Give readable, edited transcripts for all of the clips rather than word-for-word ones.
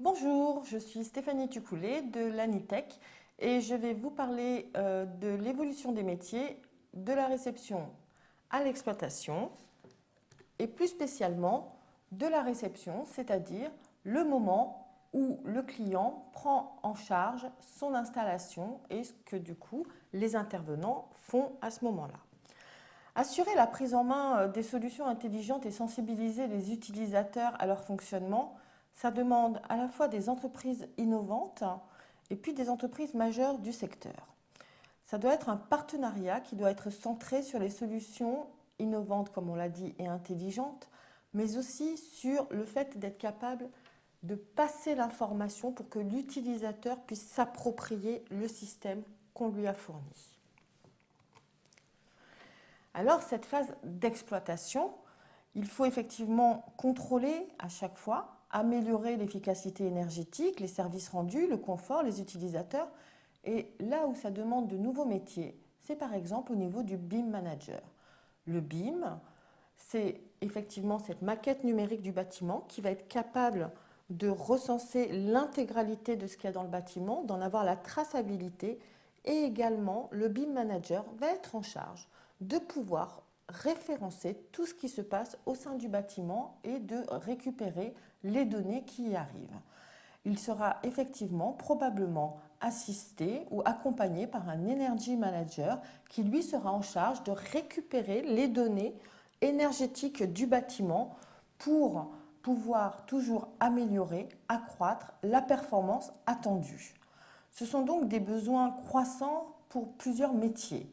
Bonjour, je suis Stéphanie Tucoulet de l'Anitech et je vais vous parler de l'évolution des métiers de la réception à l'exploitation et plus spécialement de la réception, c'est-à-dire le moment où le client prend en charge son installation et ce que du coup les intervenants font à ce moment-là. Assurer la prise en main des solutions intelligentes et sensibiliser les utilisateurs à leur fonctionnement, ça demande à la fois des entreprises innovantes et puis des entreprises majeures du secteur. Ça doit être un partenariat qui doit être centré sur les solutions innovantes, comme on l'a dit, et intelligentes, mais aussi sur le fait d'être capable de passer l'information pour que l'utilisateur puisse s'approprier le système qu'on lui a fourni. Alors, cette phase d'exploitation, il faut effectivement contrôler à chaque fois, améliorer l'efficacité énergétique, les services rendus, le confort, les utilisateurs. Et là où ça demande de nouveaux métiers, c'est par exemple au niveau du BIM manager. Le BIM, c'est effectivement cette maquette numérique du bâtiment qui va être capable de recenser l'intégralité de ce qu'il y a dans le bâtiment, d'en avoir la traçabilité. Et également, le BIM manager va être en charge de pouvoir référencer tout ce qui se passe au sein du bâtiment et de récupérer les données qui y arrivent. Il sera effectivement probablement assisté ou accompagné par un Energy Manager qui lui sera en charge de récupérer les données énergétiques du bâtiment pour pouvoir toujours améliorer, accroître la performance attendue. Ce sont donc des besoins croissants pour plusieurs métiers.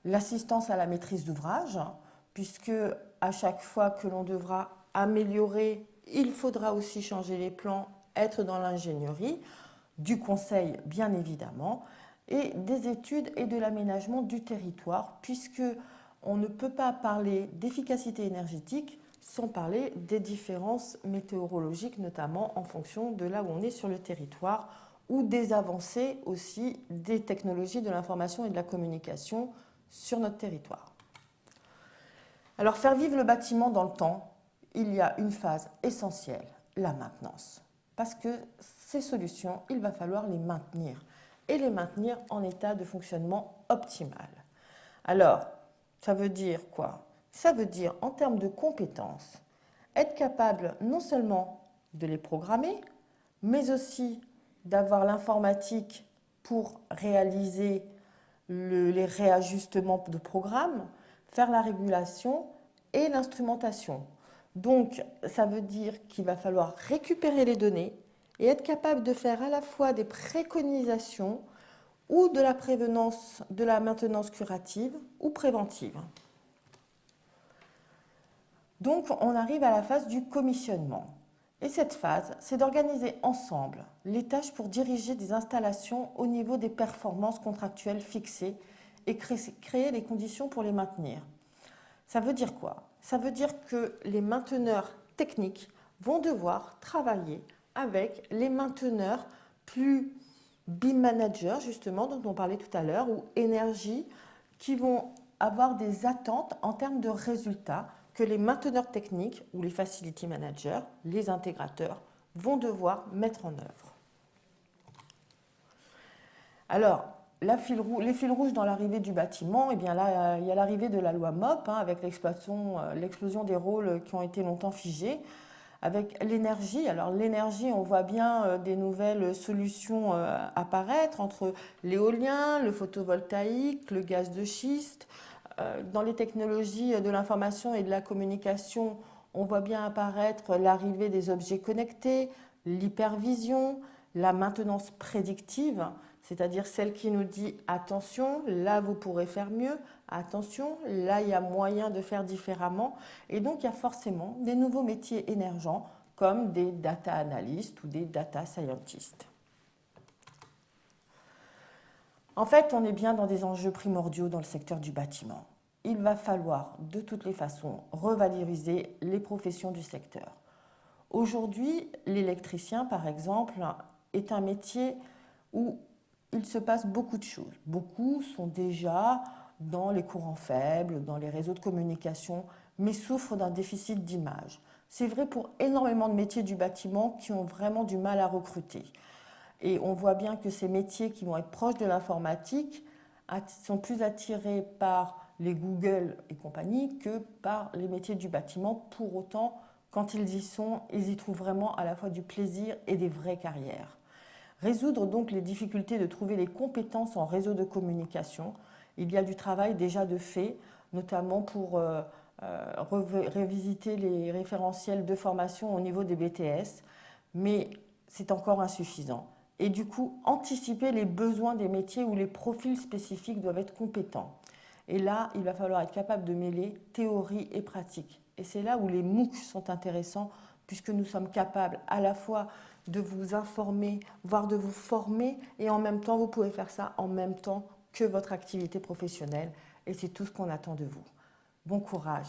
L'assistance à la maîtrise d'ouvrage, puisque à chaque fois que l'on devra améliorer, il faudra aussi changer les plans, être dans l'ingénierie, du conseil bien évidemment, et des études et de l'aménagement du territoire, puisque on ne peut pas parler d'efficacité énergétique sans parler des différences météorologiques, notamment en fonction de là où on est sur le territoire, ou des avancées aussi des technologies de l'information et de la communication sur notre territoire. Alors, faire vivre le bâtiment dans le temps, il y a une phase essentielle, la maintenance. Parce que ces solutions, il va falloir les maintenir et les maintenir en état de fonctionnement optimal. Alors, ça veut dire quoi? Ça veut dire, en termes de compétences, être capable non seulement de les programmer, mais aussi d'avoir l'informatique pour réaliser les réajustements de programme, faire la régulation et l'instrumentation. Donc, ça veut dire qu'il va falloir récupérer les données et être capable de faire à la fois des préconisations ou de la prévenance, de la maintenance curative ou préventive. Donc, on arrive à la phase du commissionnement. Et cette phase, c'est d'organiser ensemble les tâches pour diriger des installations au niveau des performances contractuelles fixées et créer les conditions pour les maintenir. Ça veut dire quoi? Ça veut dire que les mainteneurs techniques vont devoir travailler avec les mainteneurs plus BIM managers, justement, dont on parlait tout à l'heure, ou énergie, qui vont avoir des attentes en termes de résultats que les mainteneurs techniques ou les facility managers, les intégrateurs, vont devoir mettre en œuvre. Alors, les fils rouges dans l'arrivée du bâtiment, eh bien là, il y a l'arrivée de la loi MOP, avec l'explosion des rôles qui ont été longtemps figés, avec l'énergie. Alors l'énergie, on voit bien des nouvelles solutions apparaître entre l'éolien, le photovoltaïque, le gaz de schiste. Dans les technologies de l'information et de la communication, on voit bien apparaître l'arrivée des objets connectés, l'hypervision, la maintenance prédictive, c'est-à-dire celle qui nous dit attention, là vous pourrez faire mieux, attention, là il y a moyen de faire différemment. Et donc il y a forcément des nouveaux métiers émergents comme des data analystes ou des data scientists. En fait, on est bien dans des enjeux primordiaux dans le secteur du bâtiment. Il va falloir de toutes les façons revaloriser les professions du secteur. Aujourd'hui, l'électricien, par exemple, est un métier où il se passe beaucoup de choses. Beaucoup sont déjà dans les courants faibles, dans les réseaux de communication, mais souffrent d'un déficit d'image. C'est vrai pour énormément de métiers du bâtiment qui ont vraiment du mal à recruter. Et on voit bien que ces métiers qui vont être proches de l'informatique sont plus attirés par les Google et compagnie que par les métiers du bâtiment. Pour autant, quand ils y sont, ils y trouvent vraiment à la fois du plaisir et des vraies carrières. Résoudre donc les difficultés de trouver les compétences en réseau de communication. Il y a du travail déjà de fait, notamment pour révisiter les référentiels de formation au niveau des BTS, mais c'est encore insuffisant. Et du coup, anticiper les besoins des métiers où les profils spécifiques doivent être compétents. Et là, il va falloir être capable de mêler théorie et pratique. Et c'est là où les MOOC sont intéressants, puisque nous sommes capables à la fois de vous informer, voire de vous former, et en même temps, vous pouvez faire ça en même temps que votre activité professionnelle. Et c'est tout ce qu'on attend de vous. Bon courage!